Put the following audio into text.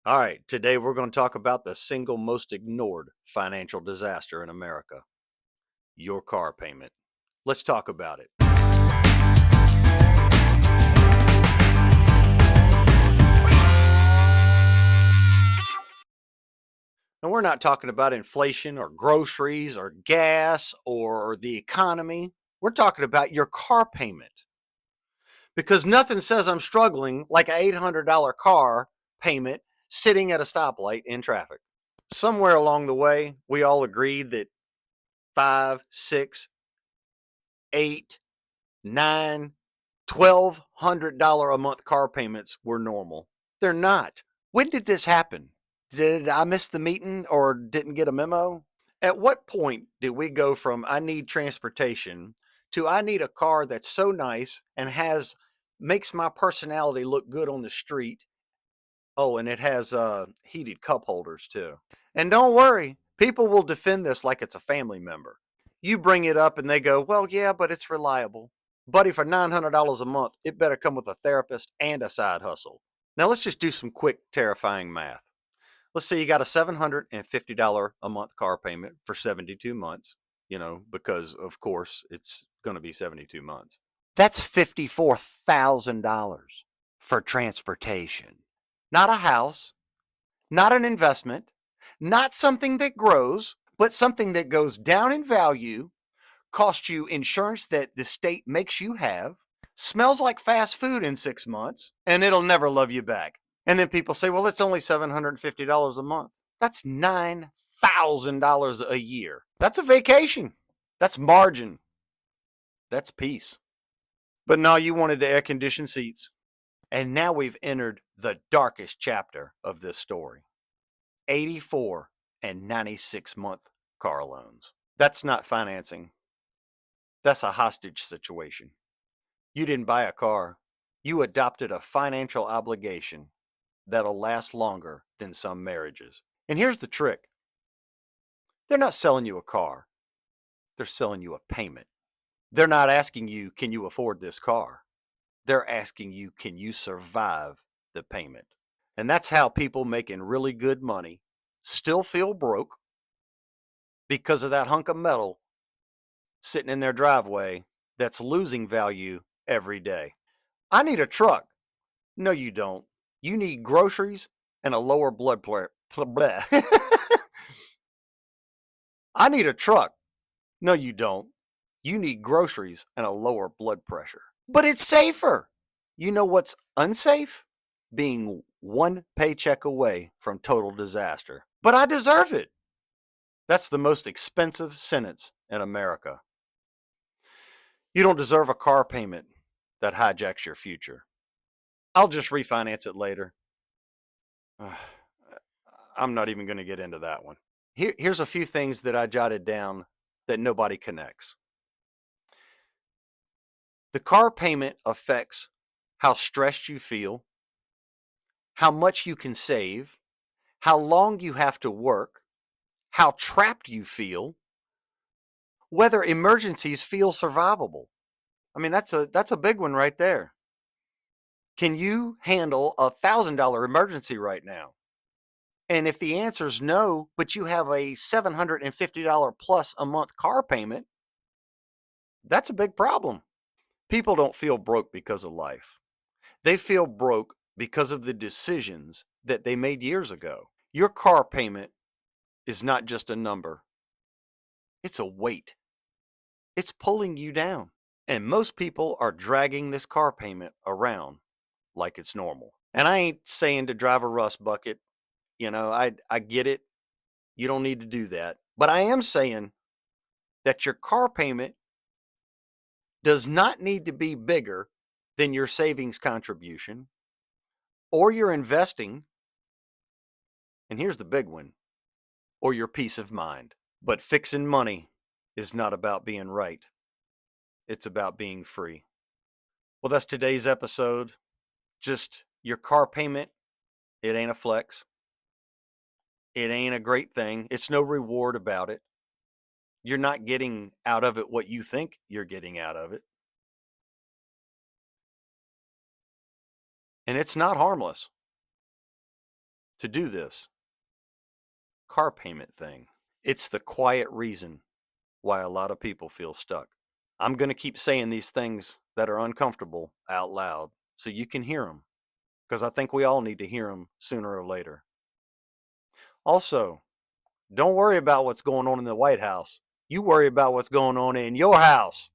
All right, today we're going to talk about the single most ignored financial disaster in America, your car payment. Let's talk about it. And we're not talking about inflation or groceries or gas or the economy. We're talking about your car payment because nothing says I'm struggling like an $800 car payment sitting at a stoplight in traffic. Somewhere along the way, we all agreed that five, six, eight, nine, $1,200 a month car payments were normal. They're not. When did this happen? Did I miss the meeting or didn't get a memo? At what point did we go from I need transportation to I need a car that's so nice and has makes my personality look good on the street? Oh, and it has heated cup holders too. And don't worry, people will defend this like it's a family member. You bring it up and they go, well, yeah, but it's reliable. Buddy, for $900 a month, it better come with a therapist and a side hustle. Now, let's just do some quick, terrifying math. Let's say you got a $750 a month car payment for 72 months, because of course it's going to be 72 months. That's $54,000 for transportation. Not a house, not an investment, not something that grows, but something that goes down in value, costs you insurance that the state makes you have, smells like fast food in 6 months, and it'll never love you back. And then people say, well, it's only $750 a month. That's $9,000 a year. That's a vacation. That's margin. That's peace. But no, you wanted the air conditioned seats. And now we've entered the darkest chapter of this story. 84 and 96-month car loans. That's not financing. That's a hostage situation. You didn't buy a car. You adopted a financial obligation that'll last longer than some marriages. And here's the trick. They're not selling you a car. They're selling you a payment. They're not asking you, can you afford this car? They're asking you, can you survive the payment? And that's how people making really good money still feel broke because of that hunk of metal sitting in their driveway that's losing value every day. I need a truck. No, you don't. You need groceries and a lower blood pressure. I need a truck. No, you don't. You need groceries and a lower blood pressure. But it's safer. You know what's unsafe? Being one paycheck away from total disaster. But I deserve it. That's the most expensive sentence in America. You don't deserve a car payment that hijacks your future. I'll just refinance it later. I'm not even going to get into that one. Here's a few things that I jotted down that nobody connects. The car payment affects how stressed you feel, how much you can save, how long you have to work, how trapped you feel, whether emergencies feel survivable. I mean, that's a big one right there. Can you handle $1,000 emergency right now? And if the answer is no, but you have a $750 plus a month car payment, that's a big problem. People don't feel broke because of life. They feel broke because of the decisions that they made years ago. Your car payment is not just a number, it's a weight. It's pulling you down. And most people are dragging this car payment around like it's normal. And I ain't saying to drive a rust bucket. I get it. You don't need to do that. But I am saying that your car payment does not need to be bigger than your savings contribution or your investing. And here's the big one, or your peace of mind. But fixing money is not about being right. It's about being free. Well, that's today's episode. Just your car payment, it ain't a flex. It ain't a great thing. It's no reward about it. You're not getting out of it what you think you're getting out of it. And it's not harmless. to do this car payment thing. It's the quiet reason why a lot of people feel stuck. I'm going to keep saying these things that are uncomfortable out loud so you can hear them, because I think we all need to hear them sooner or later. Also, don't worry about what's going on in the White House. You worry about what's going on in your house.